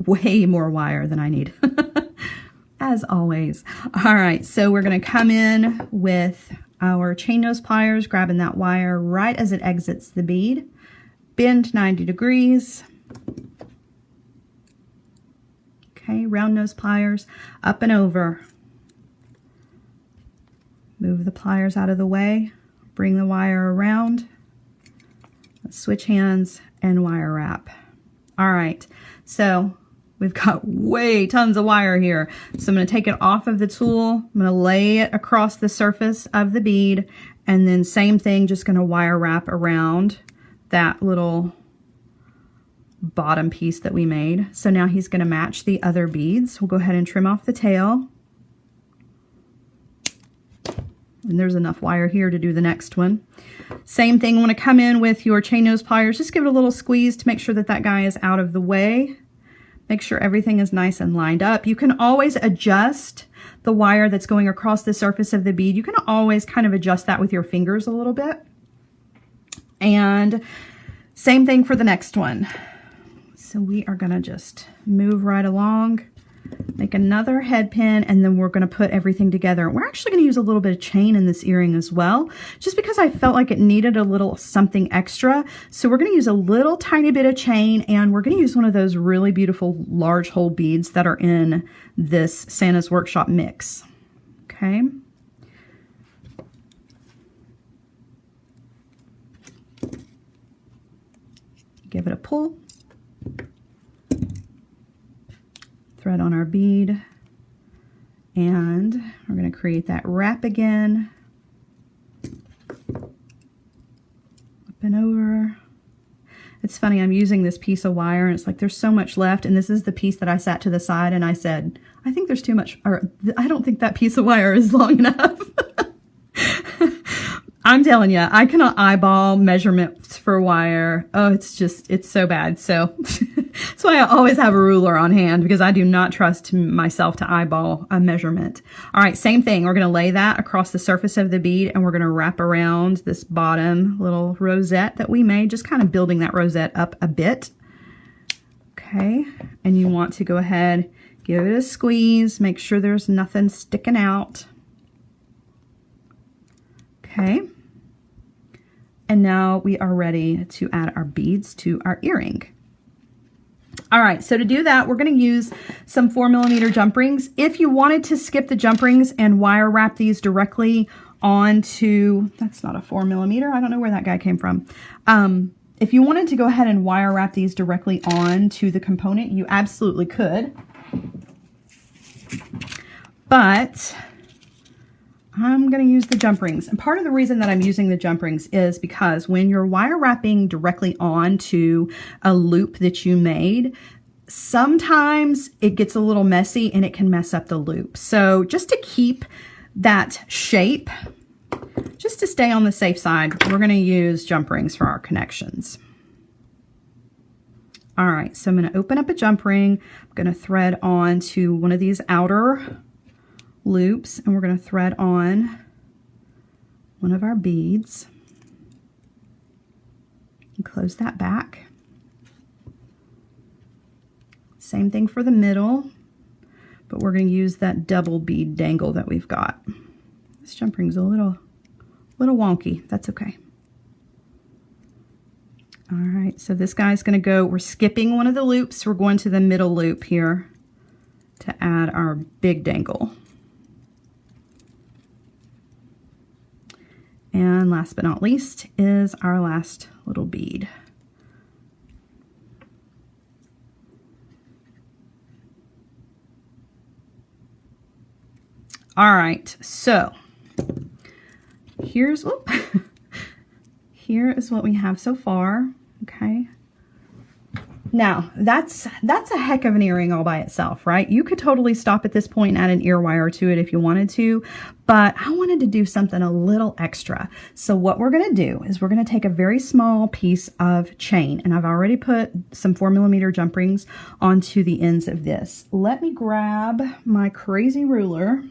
Way more wire than I need, as always. All right, so we're going to come in with our chain nose pliers, grabbing that wire right as it exits the bead. Bend 90 degrees. Okay, round nose pliers, up and over. Move the pliers out of the way. Bring the wire around. Let's switch hands and wire wrap. All right, so we've got tons of wire here. So I'm going to take it off of the tool. I'm going to lay it across the surface of the bead, and then same thing, just going to wire wrap around that little bottom piece that we made. So now he's going to match the other beads. We'll go ahead and trim off the tail. And there's enough wire here to do the next one. Same thing, want to come in with your chain nose pliers. Just give it a little squeeze to make sure that that guy is out of the way. Make sure everything is nice and lined up. You can always adjust the wire that's going across the surface of the bead. You can always kind of adjust that with your fingers a little bit. And same thing for the next one. So we are going to just move right along, make another head pin, and then we're going to put everything together. We're actually going to use a little bit of chain in this earring as well, just because I felt like it needed a little something extra. So we're going to use a little tiny bit of chain, and we're going to use one of those really beautiful large hole beads that are in this Santa's Workshop mix. Okay. Give it a pull. Thread on our bead, and we're going to create that wrap again. Up and over. It's funny, I'm using this piece of wire and it's like there's so much left, and this is the piece that I sat to the side and I said, I think there's too much, or I don't think that piece of wire is long enough. I'm telling you, I cannot eyeball measurements for wire. Oh, it's so bad. So that's why I always have a ruler on hand, because I do not trust myself to eyeball a measurement. All right, same thing. We're going to lay that across the surface of the bead, and we're going to wrap around this bottom little rosette that we made, just kind of building that rosette up a bit. Okay, and you want to go ahead, give it a squeeze, make sure there's nothing sticking out. Okay. And now we are ready to add our beads to our earring. All right, so to do that, we're going to use some 4mm jump rings. If you wanted to skip the jump rings and wire wrap these directly onto, that's not a 4mm, I don't know where that guy came from. If you wanted to go ahead and wire wrap these directly onto the component, you absolutely could. But I'm going to use the jump rings. And part of the reason that I'm using the jump rings is because when you're wire wrapping directly onto a loop that you made, sometimes it gets a little messy and it can mess up the loop. So just to keep that shape, just to stay on the safe side, we're going to use jump rings for our connections. All right, so I'm going to open up a jump ring. I'm going to thread on to one of these outer loops, and we're going to thread on one of our beads and close that back. Same thing for the middle, but we're going to use that double bead dangle that we've got. This jump ring's a little wonky. That's okay. All right, so this guy's going to go, we're skipping one of the loops. We're going to the middle loop here to add our big dangle. And last but not least is our last little bead. All right, so here's, here is what we have so far, okay? Now, that's a heck of an earring all by itself, right? You could totally stop at this point and add an ear wire to it if you wanted to, but I wanted to do something a little extra. So what we're gonna do is we're gonna take a very small piece of chain, and I've already put some 4mm jump rings onto the ends of this. Let me grab my crazy ruler,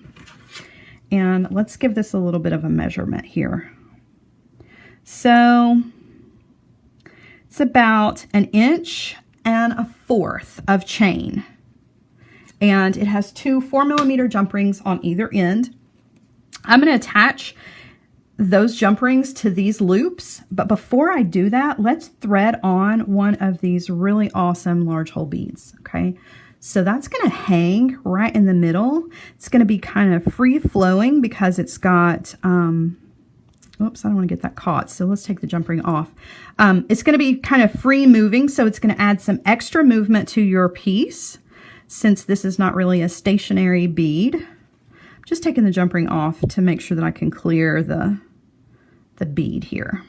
and let's give this a little bit of a measurement here. So it's about 1 1/4 inches of chain, and it has 2 4mm jump rings on either end. I'm going to attach those jump rings to these loops, but before I do that, let's thread on one of these really awesome large hole beads, okay? So that's going to hang right in the middle. It's going to be kind of free flowing because it's got, oops, I don't want to get that caught. So let's take the jump ring off. It's going to be kind of free moving. So it's going to add some extra movement to your piece since this is not really a stationary bead. I'm just taking the jump ring off to make sure that I can clear the bead here.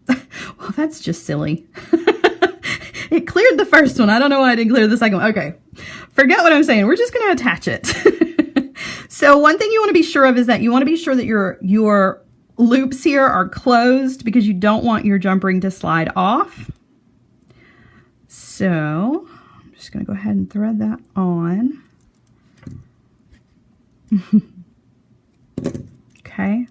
Well, that's just silly. It cleared the first one. I don't know why I didn't clear the second one. Okay, forget what I'm saying. We're just going to attach it. So one thing you want to be sure of is that you want to be sure that your loops here are closed because you don't want your jump ring to slide off. So I'm just going to go ahead and thread that on. Okay.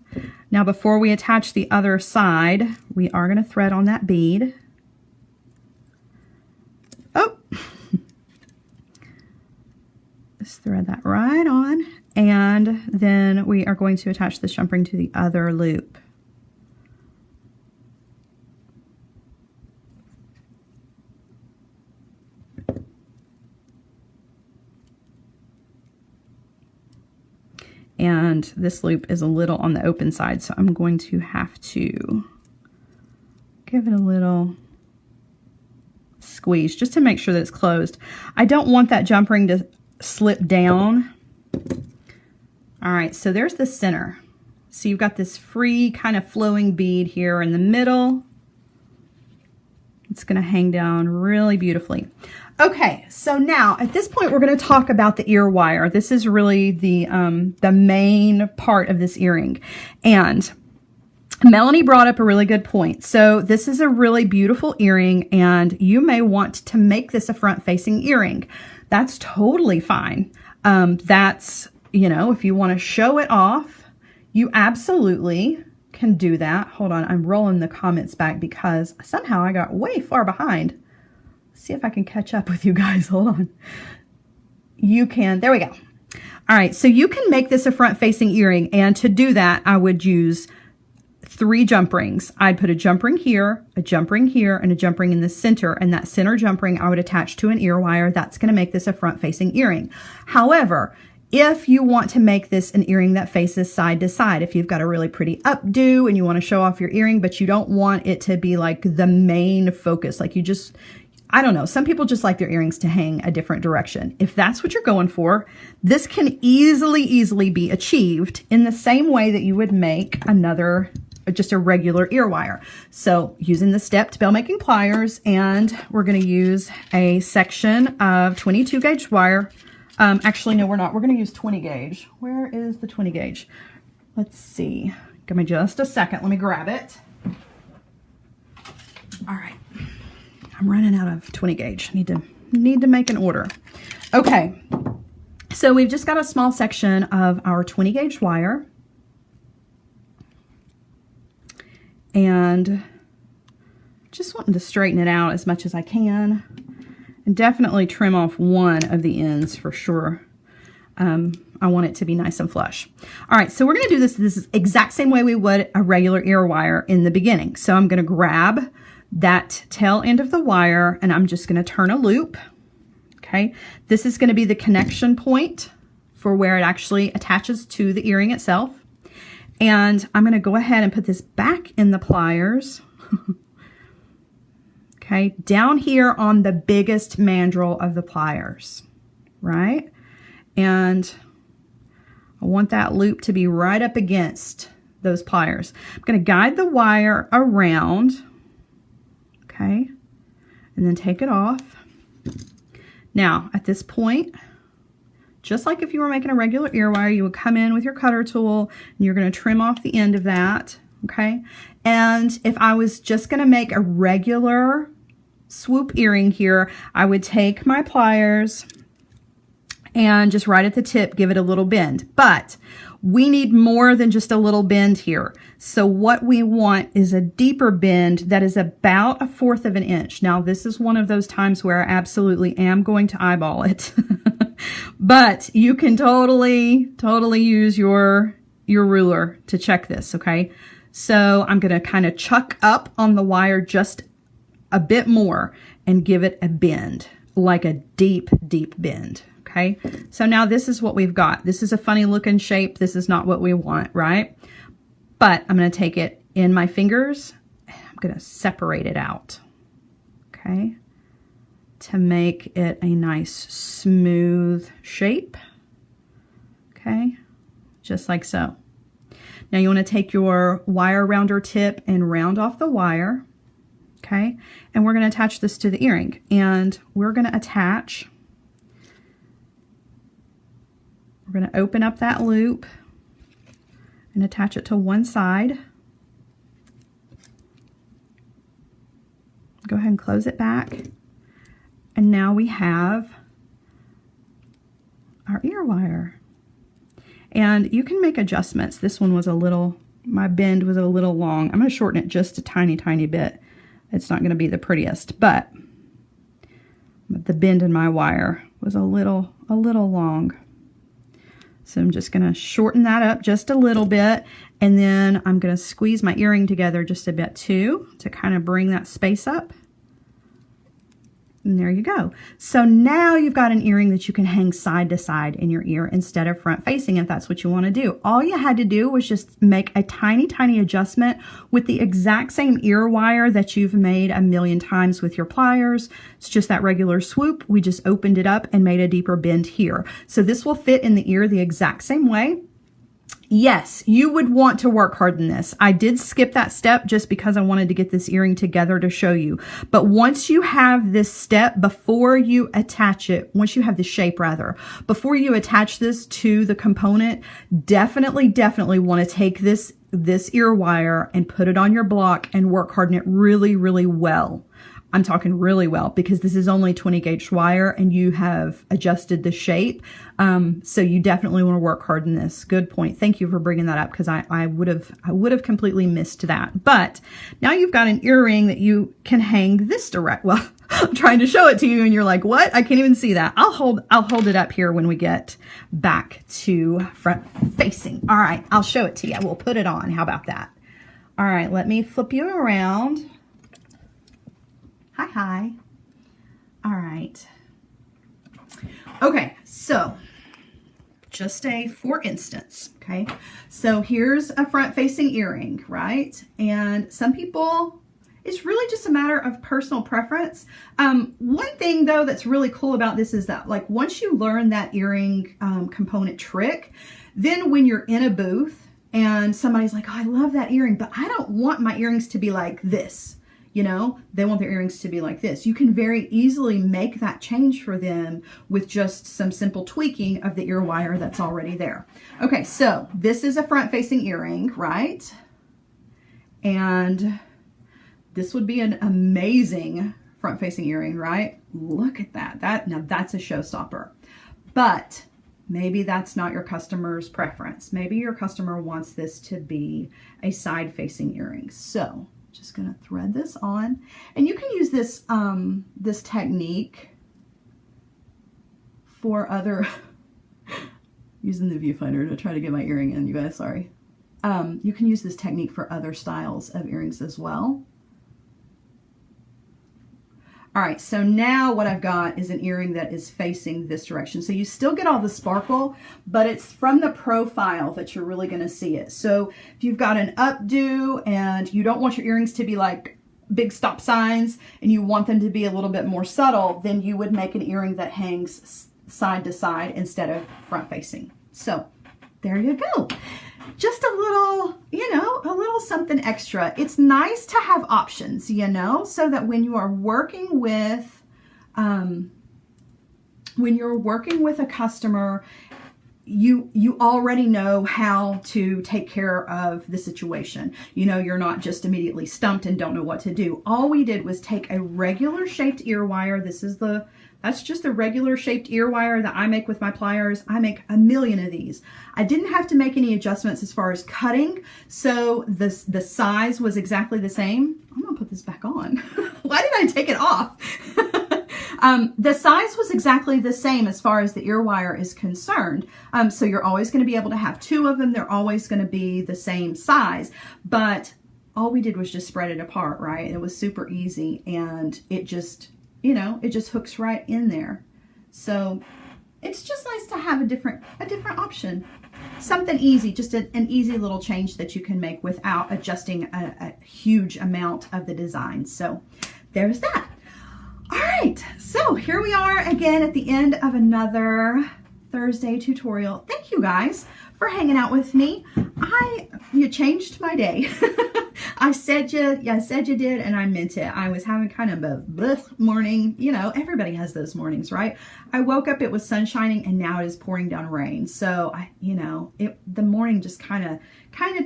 Now before we attach the other side, we are going to thread on that bead. Oh, just thread that right on, and then we are going to attach the jump ring to the other loop. And this loop is a little on the open side, so I'm going to have to give it a little squeeze just to make sure that it's closed. I don't want that jump ring to slip down. All right, so there's the center. So you've got this free kind of flowing bead here in the middle. It's going to hang down really beautifully. Okay, so now at this point we're going to talk about the ear wire. This is really the main part of this earring, and Melanie brought up a really good point. So this is a really beautiful earring, and you may want to make this a front-facing earring. That's totally fine. That's, you know, if you want to show it off, you absolutely can do that. Hold on, I'm rolling the comments back because somehow I got way far behind. Let's see if I can catch up with you guys. Hold on. You can, there we go. All right, so you can make this a front-facing earring, and to do that, I would use 3 jump rings. I'd put a jump ring here, a jump ring here, and a jump ring in the center, and that center jump ring I would attach to an ear wire. That's going to make this a front-facing earring. However, if you want to make this an earring that faces side to side, if you've got a really pretty updo and you want to show off your earring, but you don't want it to be like the main focus, like you just, I don't know, some people just like their earrings to hang a different direction. If that's what you're going for, this can easily be achieved in the same way that you would make another, just a regular ear wire. So using the stepped bell making pliers, and we're going to use a section of 22 gauge wire. Actually, no, we're not. We're going to use 20 gauge. Where is the 20 gauge? Let's see. Give me just a second. Let me grab it. All right. I'm running out of 20 gauge. Need to make an order. Okay, so we've just got a small section of our 20 gauge wire. And just wanting to straighten it out as much as I can. And definitely trim off one of the ends for sure. I want it to be nice and flush. All right, so we're gonna do this exact same way we would a regular ear wire in the beginning. So I'm gonna grab that tail end of the wire and I'm just gonna turn a loop, okay? This is gonna be the connection point for where it actually attaches to the earring itself. And I'm gonna go ahead and put this back in the pliers, okay? Down here on the biggest mandrel of the pliers, right? And I want that loop to be right up against those pliers. I'm going to guide the wire around, okay, and then take it off. Now, at this point, just like if you were making a regular ear wire, you would come in with your cutter tool and you're going to trim off the end of that, okay? And if I was just going to make a regular swoop earring here, I would take my pliers and just right at the tip, give it a little bend. But we need more than just a little bend here. So what we want is a deeper bend that is about 1/4 of an inch. Now, this is one of those times where I absolutely am going to eyeball it. But you can totally use your ruler to check this, okay? So I'm gonna kind of chuck up on the wire just a bit more and give it a bend, like a deep, deep bend. Okay, so now this is what we've got. This is a funny looking shape. This is not what we want, right? But I'm going to take it in my fingers. I'm going to separate it out, okay, to make it a nice smooth shape, okay, just like so. Now you want to take your wire rounder tip and round off the wire, okay, and we're going to attach this to the earring. And we're going to attach. We're going to open up that loop and attach it to one side. Go ahead and close it back. And now we have our ear wire. And you can make adjustments. This one was a little, my bend was a little long. I'm going to shorten it just a tiny, tiny bit. It's not going to be the prettiest, but the bend in my wire was a little long. So I'm just going to shorten that up just a little bit, and then I'm going to squeeze my earring together just a bit too to kind of bring that space up. And there you go. So now you've got an earring that you can hang side to side in your ear instead of front facing if that's what you want to do. All you had to do was just make a tiny, tiny adjustment with the exact same ear wire that you've made 1,000,000 times with your pliers. It's just that regular swoop. We just opened it up and made a deeper bend here. So this will fit in the ear the exact same way. Yes, you would want to work harden this. I did skip that step just because I wanted to get this earring together to show you. But once you have this step, before you attach it, once you have the shape rather, before you attach this to the component, definitely want to take this ear wire and put it on your block and work harden it really, really well. I'm talking really well because this is only 20 gauge wire and you have adjusted the shape. So you definitely want to work harden this. Good point. Thank you for bringing that up because I would have completely missed that. But now you've got an earring that you can hang this direct. Well, I'm trying to show it to you and you're like, what? I can't even see that. I'll hold it up here when we get back to front facing. All right, I'll show it to you. We'll put it on. How about that? All right, let me flip you around. Hi. All right. Okay, so just for instance, okay? So here's a front-facing earring, right? And some people, it's really just a matter of personal preference. One thing, though, that's really cool about this is that, like, once you learn that earring component trick, then when you're in a booth and somebody's like, oh, I love that earring, but I don't want my earrings to be like this. You know, they want their earrings to be like this. You can very easily make that change for them with just some simple tweaking of the ear wire that's already there. Okay, so this is a front-facing earring, right? And this would be an amazing front-facing earring, right? Look at that. Now that's a showstopper. But maybe that's not your customer's preference. Maybe your customer wants this to be a side-facing earring. So just gonna thread this on, and you can use this this technique for other. Using the viewfinder to try to get my earring in, you guys. Sorry. You can use this technique for other styles of earrings as well. All right, so now what I've got is an earring that is facing this direction. So you still get all the sparkle, but it's from the profile that you're really gonna see it. So if you've got an updo and you don't want your earrings to be like big stop signs and you want them to be a little bit more subtle, then you would make an earring that hangs side to side instead of front facing. So there you go. Just a little, you know, a little something extra. It's nice to have options, you know, so that when you are working with, a customer, you already know how to take care of the situation. You know, you're not just immediately stumped and don't know what to do. All we did was take a regular shaped ear wire. That's just the regular shaped ear wire that I make with my pliers. I make a million of these. I didn't have to make any adjustments as far as cutting, so the size was exactly the same. I'm gonna put this back on. Why did I take it off? The size was exactly the same as far as the ear wire is concerned. So you're always gonna be able to have two of them. They're always gonna be the same size, but all we did was just spread it apart, right? It was super easy, and it just, you know, it just hooks right in there. So it's just nice to have a different option. Something easy, just an easy little change that you can make without adjusting a huge amount of the design. So there's that. All right, so here we are again at the end of another Thursday tutorial. Thank you guys for hanging out with me. You changed my day. I said you did, and I meant it. I was having kind of a bleh morning. You know, everybody has those mornings, right? I woke up, it was sun shining, and now it is pouring down rain. So the morning just kind of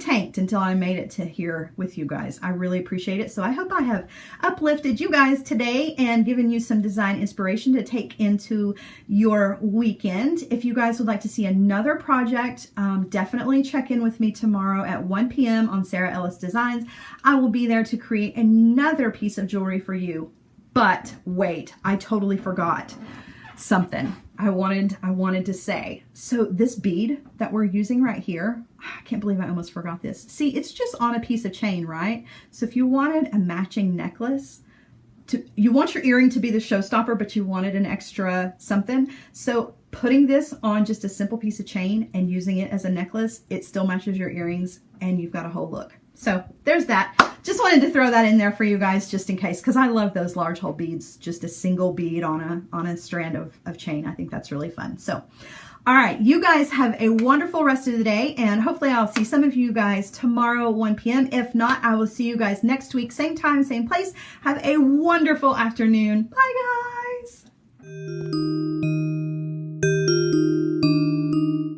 tanked until I made it to here with you guys. I really appreciate it. So I hope I have uplifted you guys today and given you some design inspiration to take into your weekend. If you guys would like to see another project, definitely check in with me tomorrow at 1 p.m. on Sarah Ellis Designs. I will be there to create another piece of jewelry for you. But wait, I totally forgot something I wanted to say. So this bead that we're using right here, I can't believe I almost forgot this. See, it's just on a piece of chain, right? So if you wanted a matching necklace, you want your earring to be the showstopper, but you wanted an extra something. So putting this on just a simple piece of chain and using it as a necklace, it still matches your earrings and you've got a whole look. So there's that. Just wanted to throw that in there for you guys just in case, because I love those large hole beads, just a single bead on a strand of chain. I think that's really fun. So, all right, you guys have a wonderful rest of the day, and hopefully I'll see some of you guys tomorrow at 1 p.m. If not, I will see you guys next week, same time, same place. Have a wonderful afternoon. Bye, guys.